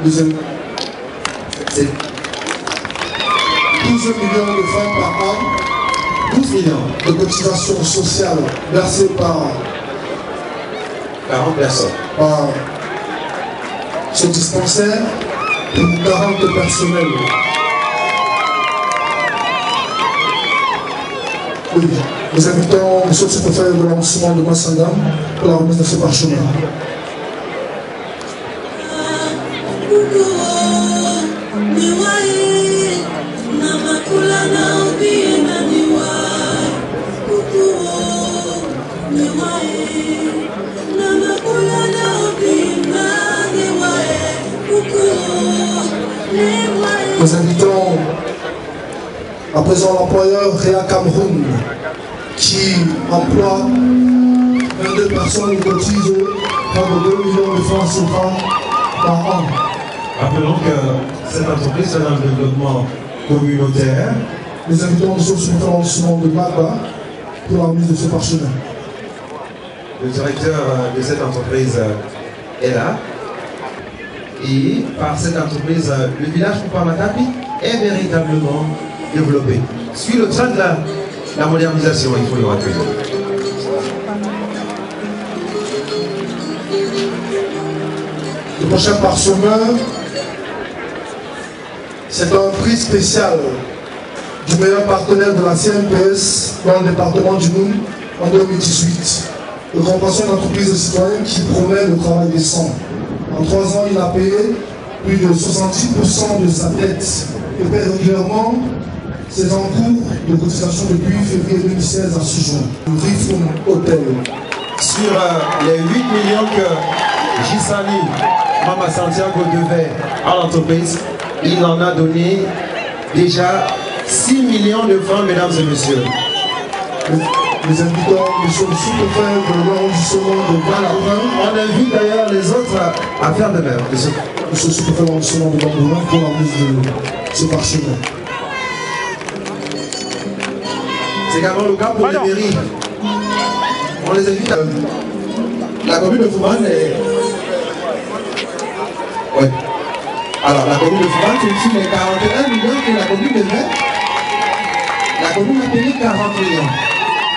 C'est 12 millions de francs par an, 12 millions de cotisations sociales versées par 40 personnes. Par ce dispensaire pour 40 personnels. Oui, nous invitons M. le sous-préfet de l'arrondissement de Massangam pour la remise de ce parchemin. Nous invitons à présent l'employeur Réa Cameroun qui emploie 22 personnes et cotise près de 2 millions de francs CFA par an. Rappelons que cette entreprise est dans le développement communautaire. Nous invitons M. le sous-préfet de Magba pour la remise de ce parchemin. Le directeur de cette entreprise est là. Et par cette entreprise, le village Kupamatapi est véritablement développé. Suit le train de la modernisation, il faut le rappeler. Le prochain parchemin, c'est un prix spécial du meilleur partenaire de la CNPS dans le département du Noun en 2018. Le compensation d'entreprise citoyenne qui promet le travail décent. En 3 ans, il a payé plus de 70% de sa dette et paie régulièrement ses encours de cotisation depuis février 2016 à ce jour. Le Rifoum Hotel. Sur les 8 millions que Gisali Mama Santiago devait à l'entreprise, il en a donné déjà 6 millions de francs, mesdames et messieurs. Nous invitons M. le sous-préfet de l'arrondissement de Valaurin. On invite d'ailleurs les autres à faire de même. M. le sous-préfet de l'arrondissement de Valaurin pour la remise de ce parchemin. C'est également le cas pour les mairies. On les invite à... La commune de Fouman est... Oui. Alors, la commune de Fouman, c'est aussi les 41 millions que la commune devait. La commune a payé 40 millions.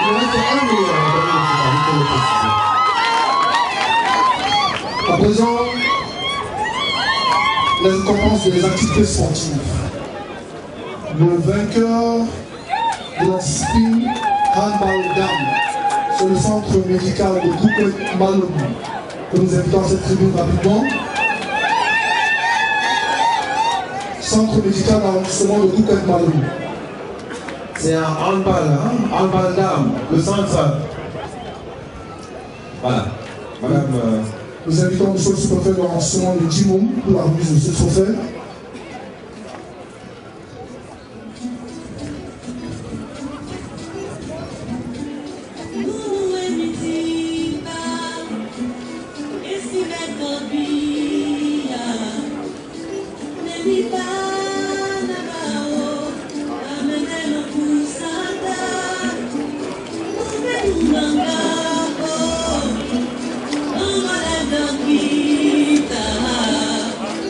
Il reste 1 million à la commune de Fouman. À présent, les récompenses des activités sportives. Le vainqueur de la discipline handball dame, c'est le centre médical de Koukwet Malobou, que nous invitons à cette tribune rapidement. Centre médical d'arrondissement de Koukwet Malobou. C'est un handball, hein? Handball dame, le centre. Voilà. Madame. Nous invitons M. le sous-préfet de l'arrondissement de Djimoum pour la remise de ce trophée.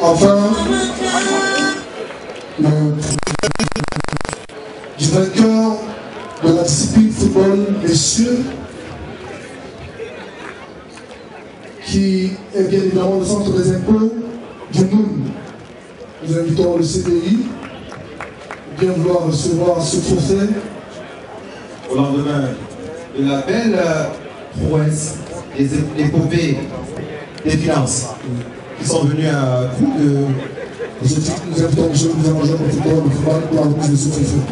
Enfin, du vainqueur de la discipline football, messieurs, qui est bien évidemment le centre des impôts du Noun. Nous invitons le CDI bien vouloir recevoir ce trophée. Au lendemain de la belle prouesse des épopées des finances qui sont venus à coup de... Nous invitons M. le gouverneur de football pour la remise de ce trophée.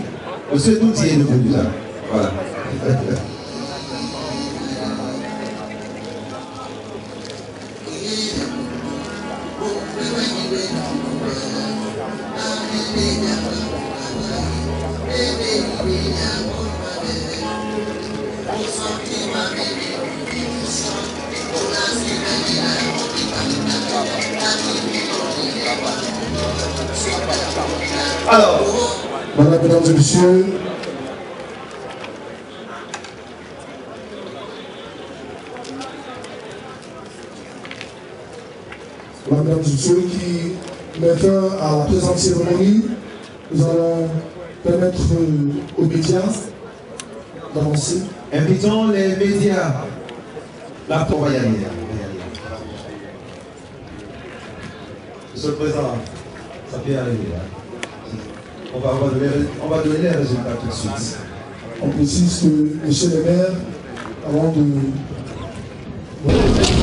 Monsieur Doutier de Bouddha. Voilà. Alors, voilà, mesdames et messieurs, voilà, mesdames et messieurs, qui met fin à la présente cérémonie. Nous allons permettre aux médias d'avancer. Invitons les médias. Là, on va y aller. Monsieur le Président, ça peut y arriver. On va donner les résultats tout de suite. On précise que, monsieur le maire, avant de...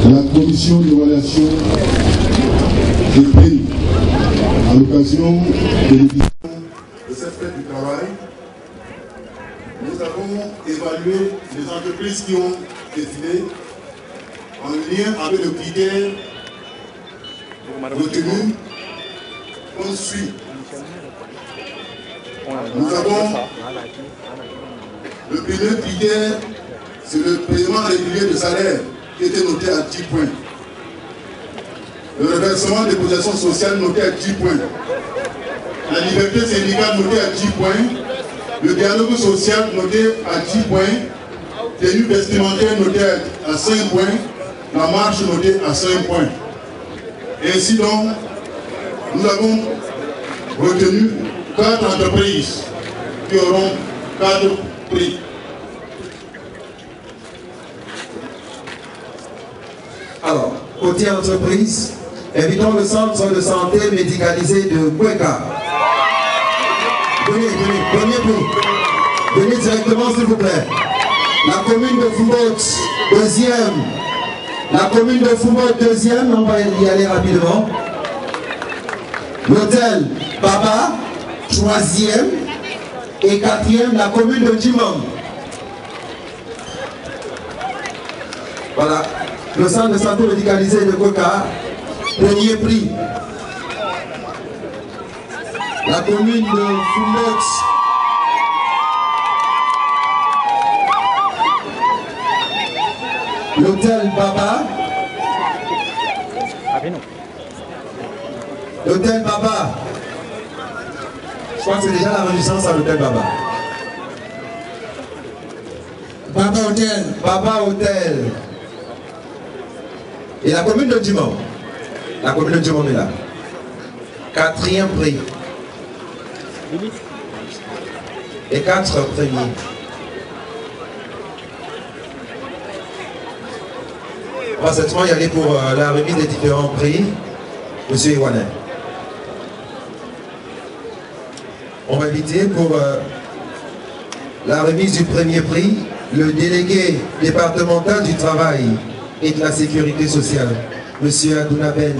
La commission d'évaluation des prix, à l'occasion de l'édition de cette fête du travail, nous avons évalué les entreprises qui ont défilé en lien avec le critère retenu qu'on suit. Nous avons le premier critère, c'est le paiement régulier de salaire qui était noté à 10 points. Le reversement des prestations sociales noté à 10 points. La liberté syndicale notée à 10 points. Le dialogue social noté à 10 points. Tenue vestimentaire notée à 5 points. La marche notée à 5 points. Ainsi donc, nous avons retenu 4 entreprises qui auront 4 prix. Alors, côté entreprise, invitons le centre de santé médicalisé de Kweka. Venez, venez directement s'il vous plaît. La commune de Foumbot, deuxième. La commune de Foumbot, deuxième, on va y aller rapidement. L'hôtel Baba, troisième. Et quatrième, la commune de Djimam. Voilà. Le centre de santé médicalisé de Koka, premier prix. La commune de Foumbot. L'hôtel Baba. L'hôtel Baba. Je crois que c'est déjà la réjouissance à l'hôtel Baba. Baba Hôtel. Baba Hôtel. Et la commune de Djimam. La commune de Djimam est là. Quatrième prix. Et 4 premiers. On va cette fois y aller pour la remise des différents prix. Monsieur Iwanet. On va inviter pour la remise du premier prix le délégué départemental du travail et de la sécurité sociale, monsieur Adouna Ben.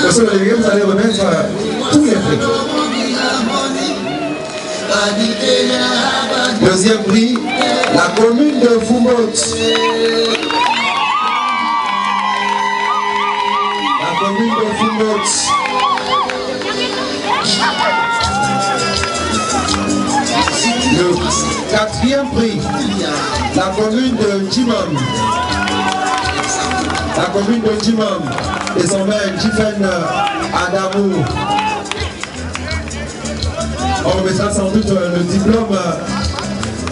Monsieur le délégué, vous allez remettre tous les prix. Deuxième prix, la commune de Foumbot. La commune de Foumbot. Le quatrième prix, la commune de Djimam. La commune de Djimam et son maire Jifen Adamou. On remettra sans doute le diplôme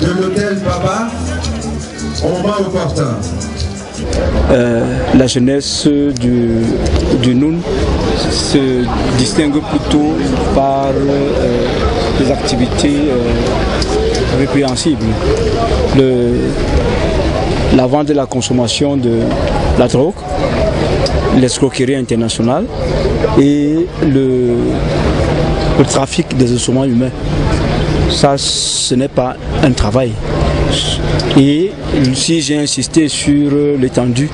de l'hôtel Baba au moment opportun. La jeunesse du Noun se distingue plutôt par des activités répréhensibles. La vente et la consommation de la drogue, l'escroquerie internationale et le trafic des instruments humains. Ça, ce n'est pas un travail. Et si j'ai insisté sur l'étendue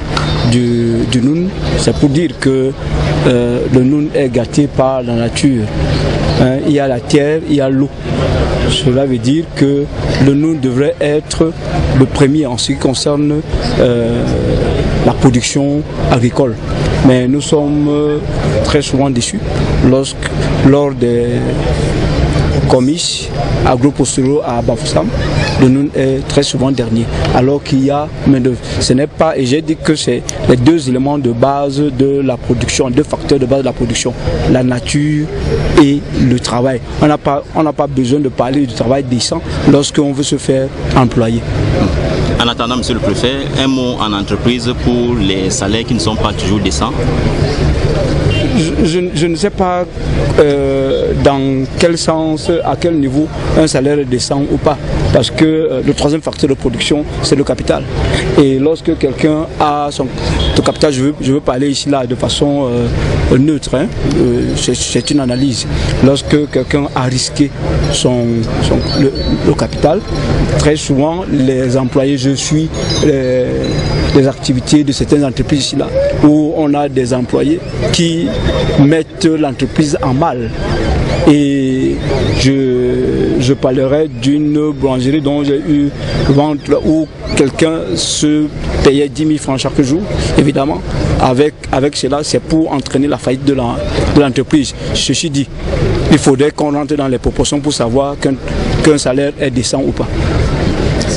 du Noun, c'est pour dire que le Noun est gâté par la nature. Il y a la terre, il y a l'eau. Cela veut dire que le Noun devrait être le premier en ce qui concerne la production agricole. Mais nous sommes très souvent déçus lors des Comis, Agropostolo à Bafoussam, le NUN est très souvent dernier, alors qu'il y a main-d'œuvre. Ce n'est pas, et j'ai dit que c'est les deux éléments de base de la production, deux facteurs de base de la production, la nature et le travail. On n'a pas besoin de parler du travail décent lorsqu'on veut se faire employer. En attendant, monsieur le préfet, un mot en entreprise pour les salaires qui ne sont pas toujours décents. Je ne sais pas dans quel sens, à quel niveau un salaire est décent ou pas. Parce que le troisième facteur de production, c'est le capital. Et lorsque quelqu'un a son capital, je veux parler ici là de façon neutre, hein, c'est une analyse. Lorsque quelqu'un a risqué le capital, très souvent les employés, je suis les activités de certaines entreprises ici là, où on a des employés qui mettent l'entreprise en mal. Et je parlerai d'une boulangerie dont j'ai eu vente où quelqu'un se payait 10 000 francs chaque jour. Évidemment, avec cela, c'est pour entraîner la faillite de l'entreprise. Ceci dit, il faudrait qu'on rentre dans les proportions pour savoir qu'un salaire est décent ou pas.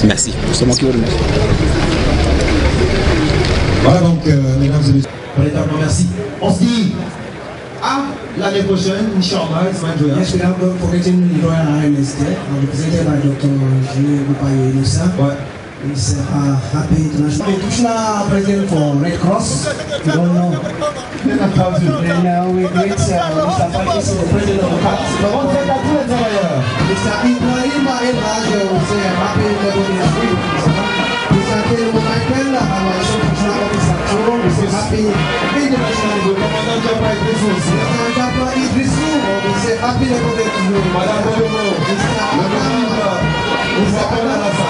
Merci. C'est moi qui vous remercie. Voilà donc, mesdames et messieurs, merci. On se dit à l'année prochaine, Inch'Allah, Ismaël Joya. Yes, without forgetting the Royal Highness there, represented by Dr. Julien Bupayo Inusa. Ouais. He's happy international. International president for Red Cross. You don't know. Then we greet Mr. Fakis, the president of the party. Mr. Ibrahim El Raj, who say happy Lebanese week. Mr. Kelmo Michael, our international officer, we say happy international week. Mr. Jabba Idrisu, we say happy Lebanese week. Mr. Adam,